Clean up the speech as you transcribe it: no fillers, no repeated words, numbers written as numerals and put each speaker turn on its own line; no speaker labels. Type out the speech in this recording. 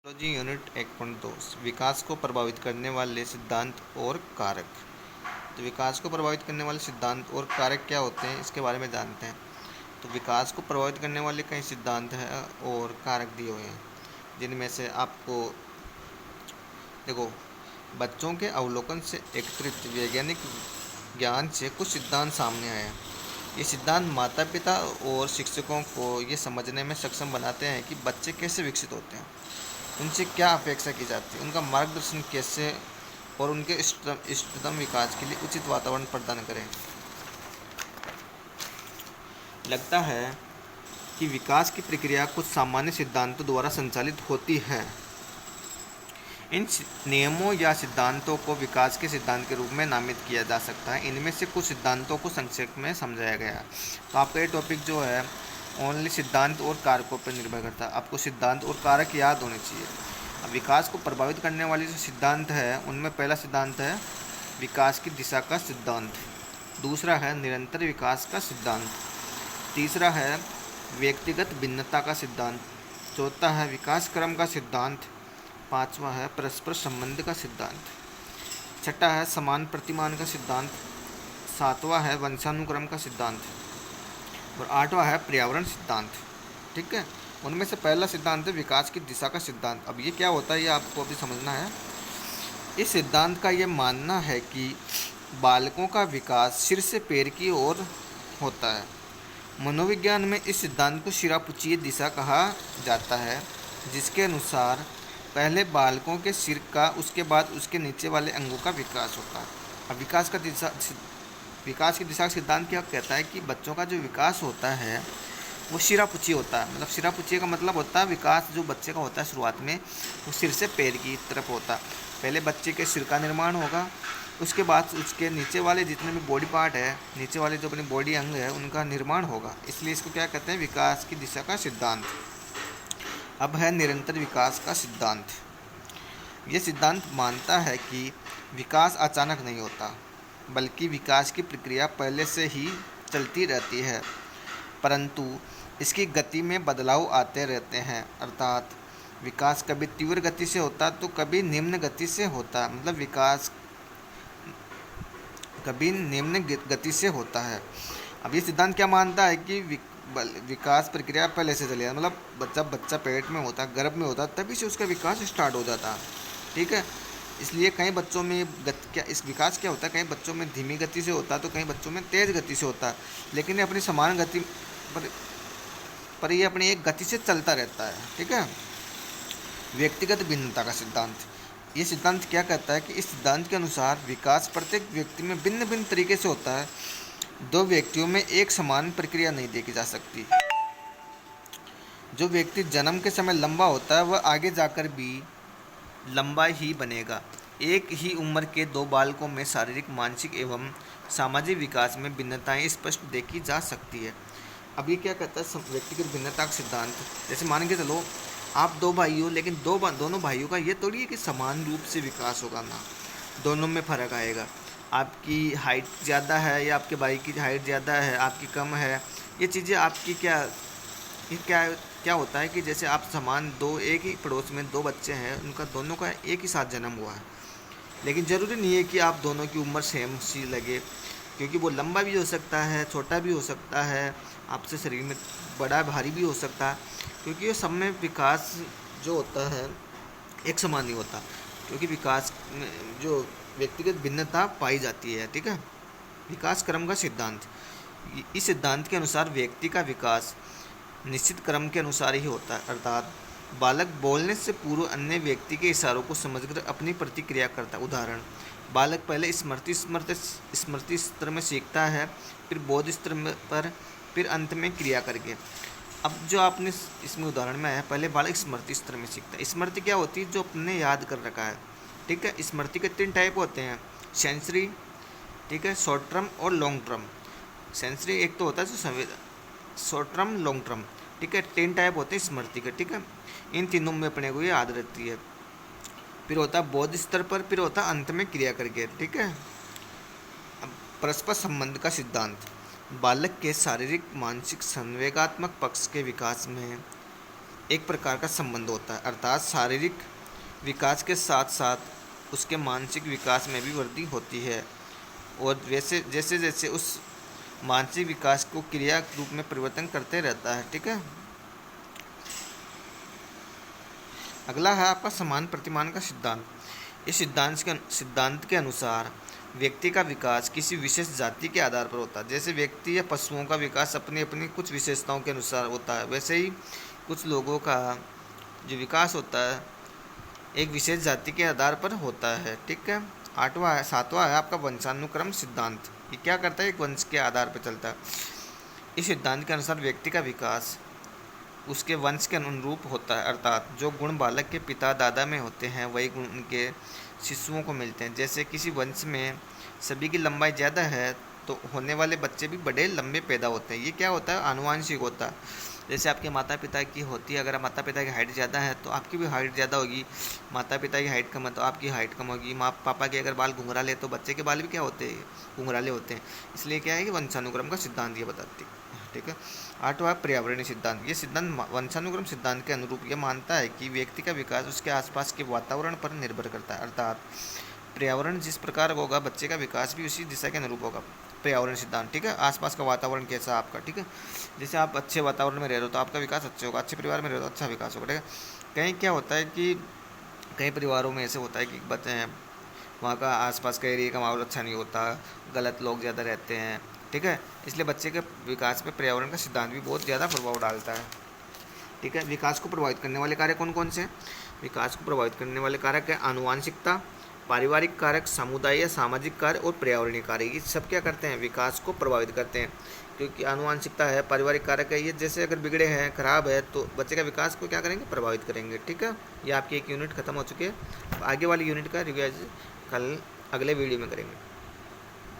Biology unit 1.2 विकास को प्रभावित करने वाले सिद्धांत और कारक। तो विकास को प्रभावित करने वाले सिद्धांत और कारक क्या होते हैं, इसके बारे में जानते हैं। तो विकास को प्रभावित करने वाले कई सिद्धांत हैं और कारक दिए हुए हैं, जिनमें से आपको देखो, बच्चों के अवलोकन से एकत्रित वैज्ञानिक ज्ञान से कुछ सिद्धांत सामने आए हैं। ये सिद्धांत माता पिता और शिक्षकों को ये समझने में सक्षम बनाते हैं कि बच्चे कैसे विकसित होते हैं, उनसे क्या अपेक्षा की जाती है, उनका मार्गदर्शन कैसे और उनके इष्टतम विकास के लिए उचित वातावरण प्रदान करें। लगता है कि विकास की प्रक्रिया कुछ सामान्य सिद्धांतों द्वारा संचालित होती है। इन नियमों या सिद्धांतों को विकास के सिद्धांत के रूप में नामित किया जा सकता है। इनमें से कुछ सिद्धांतों को संक्षेप में समझाया गया है। तो आपका ये टॉपिक जो है ओनली सिद्धांत और कारकों पर निर्भर करता है। आपको सिद्धांत और कारक याद होने चाहिए। अब विकास को प्रभावित करने वाले जो सिद्धांत है, उनमें पहला सिद्धांत है विकास की दिशा का सिद्धांत, दूसरा है निरंतर विकास का सिद्धांत, तीसरा है व्यक्तिगत भिन्नता का सिद्धांत, चौथा है विकास क्रम का सिद्धांत, पांचवा है परस्पर संबंध का सिद्धांत, छठा है समान प्रतिमान का सिद्धांत, सातवां है वंशानुक्रम का सिद्धांत और आठवां है पर्यावरण सिद्धांत। ठीक है, उनमें से पहला सिद्धांत है विकास की दिशा का सिद्धांत। अब ये क्या होता है, ये आपको अभी समझना है। इस सिद्धांत का ये मानना है कि बालकों का विकास सिर से पैर की ओर होता है। मनोविज्ञान में इस सिद्धांत को शिरापुच्छीय दिशा कहा जाता है, जिसके अनुसार पहले बालकों के सिर का, उसके बाद उसके नीचे वाले अंगों का विकास होता है। अब विकास की दिशा का सिद्धांत क्या कहता है कि बच्चों का जो विकास होता है वो शिरापुच्छी होता है। मतलब शिरापुच्छी का मतलब होता है विकास जो बच्चे का होता है शुरुआत में वो सिर से पैर की तरफ होता है। पहले बच्चे के सिर का निर्माण होगा, उसके बाद उसके नीचे वाले जितने भी बॉडी पार्ट है, नीचे वाले जो अपने बॉडी अंग है, उनका निर्माण होगा। इसलिए इसको क्या कहते हैं, विकास की दिशा का सिद्धांत। अब है निरंतर विकास का सिद्धांत। ये सिद्धांत मानता है कि विकास अचानक नहीं होता, बल्कि विकास की प्रक्रिया पहले से ही चलती रहती है, परंतु इसकी गति में बदलाव आते रहते हैं। अर्थात विकास कभी तीव्र गति से होता तो कभी निम्न गति से होता। मतलब विकास कभी निम्न गति से होता है। अब ये सिद्धांत क्या मानता है कि विकास प्रक्रिया पहले से चली है। मतलब जब बच्चा पेट में होता, गर्भ में होता, तभी से उसका विकास स्टार्ट हो जाता। ठीक है, इसलिए कई बच्चों में इस विकास क्या होता है, कई बच्चों में धीमी गति से होता है तो कई बच्चों में तेज़ गति से होता है, लेकिन ये अपनी समान गति पर ये अपनी एक गति से चलता रहता है। ठीक है, व्यक्तिगत भिन्नता का सिद्धांत। ये सिद्धांत क्या कहता है कि इस सिद्धांत के अनुसार विकास प्रत्येक व्यक्ति में भिन्न भिन्न तरीके से होता है। दो व्यक्तियों में एक समान प्रक्रिया नहीं देखी जा सकती। जो व्यक्ति जन्म के समय लंबा होता है वह आगे जाकर भी लंबा ही बनेगा। एक ही उम्र के दो बालकों में शारीरिक, मानसिक एवं सामाजिक विकास में भिन्नताएं स्पष्ट देखी जा सकती है। अब ये क्या कहता है, व्यक्तिगत भिन्नता का सिद्धांत। जैसे मान के चलो आप दो भाई हो, लेकिन दोनों भाइयों का ये थोड़ी है कि समान रूप से विकास होगा ना, दोनों में फ़र्क आएगा। आपकी हाइट ज़्यादा है या आपके भाई की हाइट ज़्यादा है, आपकी कम है, ये चीज़ें आपकी क्या होता है कि जैसे आप समान एक ही पड़ोस में दो बच्चे हैं, उनका दोनों का एक ही साथ जन्म हुआ है, लेकिन ज़रूरी नहीं है कि आप दोनों की उम्र सेम सी लगे, क्योंकि वो लंबा भी हो सकता है, छोटा भी हो सकता है, आपसे शरीर में बड़ा भारी भी हो सकता है, क्योंकि ये सब में विकास जो होता है एक समान नहीं होता, क्योंकि विकास में जो व्यक्तिगत भिन्नता पाई जाती है। ठीक है, विकास क्रम का सिद्धांत। इस सिद्धांत के अनुसार व्यक्ति का विकास निश्चित क्रम के अनुसार ही होता है। अर्थात बालक बोलने से पूर्व अन्य व्यक्ति के इशारों को समझकर अपनी प्रतिक्रिया करता है। उदाहरण, बालक पहले स्मृति स्तर में सीखता है, फिर बोध स्तर पर, फिर अंत में क्रिया करके। अब जो आपने इसमें उदाहरण में आया, पहले बालक स्मृति स्तर में सीखता है। स्मृति क्या होती है, जो अपने याद कर रखा है। ठीक है, स्मृति के 3 टाइप होते हैं, सेंसरी, ठीक है, शॉर्ट टर्म और लॉन्ग टर्म। सेंसरी एक तो होता है जो शॉर्ट टर्म, लॉन्ग टर्म। ठीक है, 3 टाइप होते हैं स्मृति के। ठीक है, इन तीनों में अपने को ये याद रहती है। फिर होता है बोध स्तर पर, फिर होता है अंत में क्रिया करके। ठीक है, अब परस्पर संबंध का सिद्धांत। बालक के शारीरिक, मानसिक, संवेगात्मक पक्ष के विकास में एक प्रकार का संबंध होता है, अर्थात शारीरिक विकास के साथ साथ उसके मानसिक विकास में भी वृद्धि होती है, और वैसे जैसे जैसे उस मानसिक विकास को क्रिया रूप में परिवर्तन करते रहता है। ठीक है। अगला है आपका समान प्रतिमान का सिद्धांत। इस सिद्धांत के अनुसार व्यक्ति का विकास किसी विशेष जाति के आधार पर होता है। जैसे व्यक्ति या पशुओं का विकास अपनी अपनी कुछ विशेषताओं के अनुसार होता है, वैसे ही कुछ लोगों का जो विकास होता है एक विशेष जाति के आधार पर होता है। ठीक है। सातवां है आपका वंशानुक्रम सिद्धांत। ये क्या करता है, एक वंश के आधार पर चलता है। इस सिद्धांत के अनुसार व्यक्ति का विकास उसके वंश के अनुरूप होता है, अर्थात जो गुण बालक के पिता दादा में होते हैं वही गुण उनके शिशुओं को मिलते हैं। जैसे किसी वंश में सभी की लंबाई ज़्यादा है तो होने वाले बच्चे भी बड़े लंबे पैदा होते हैं। ये क्या होता है, आनुवांशिक होता है। जैसे आपके माता पिता की होती है, अगर माता पिता की हाइट ज़्यादा है तो आपकी भी हाइट ज़्यादा होगी, माता पिता की हाइट कम है तो आपकी हाइट कम होगी। माँ पापा के अगर बाल घुंघराले तो बच्चे के बाल भी क्या होते हैं, घुंघराले होते हैं। इसलिए क्या है कि वंशानुक्रम का सिद्धांत ये बताती है। ठीक है। आठवां पर्यावरणीय सिद्धांत। ये सिद्धांत वंशानुक्रम सिद्धांत के अनुरूप ये मानता है कि व्यक्ति का विकास उसके आसपास के वातावरण पर निर्भर करता है, अर्थात पर्यावरण जिस प्रकार का होगा बच्चे का विकास भी उसी दिशा के अनुरूप होगा। पर्यावरण सिद्धांत। ठीक है। आसपास का वातावरण कैसा आपका। ठीक है। जैसे आप अच्छे वातावरण में रह रहे हो तो आपका विकास अच्छा होगा, अच्छे परिवार में रह रहे हो तो अच्छा विकास होगा। ठीक है। कहीं क्या होता है कि कई परिवारों में ऐसे होता है कि बच्चे हैं वहाँ का आसपास का एरिया का माहौल अच्छा नहीं होता, गलत लोग ज़्यादा रहते हैं। ठीक है। इसलिए बच्चे के विकास में पर्यावरण का सिद्धांत भी बहुत ज़्यादा प्रभाव डालता है। ठीक है। विकास को प्रभावित करने वाले कारक कौन कौन से हैं? विकास को प्रभावित करने वाले कारक है आनुवांशिकता, पारिवारिक कारक, समुदाय या सामाजिक कार्य और पर्यावरणीय कार्य। ये सब क्या करते हैं, विकास को प्रभावित करते हैं। क्योंकि आनुवांशिकता है, पारिवारिक कारक है, ये जैसे अगर बिगड़े हैं, खराब है तो बच्चे का विकास को क्या करेंगे, प्रभावित करेंगे। ठीक है। ये आपकी एक यूनिट खत्म हो चुकी है। आगे वाली यूनिट का रिवाइज कल अगले वीडियो में करेंगे।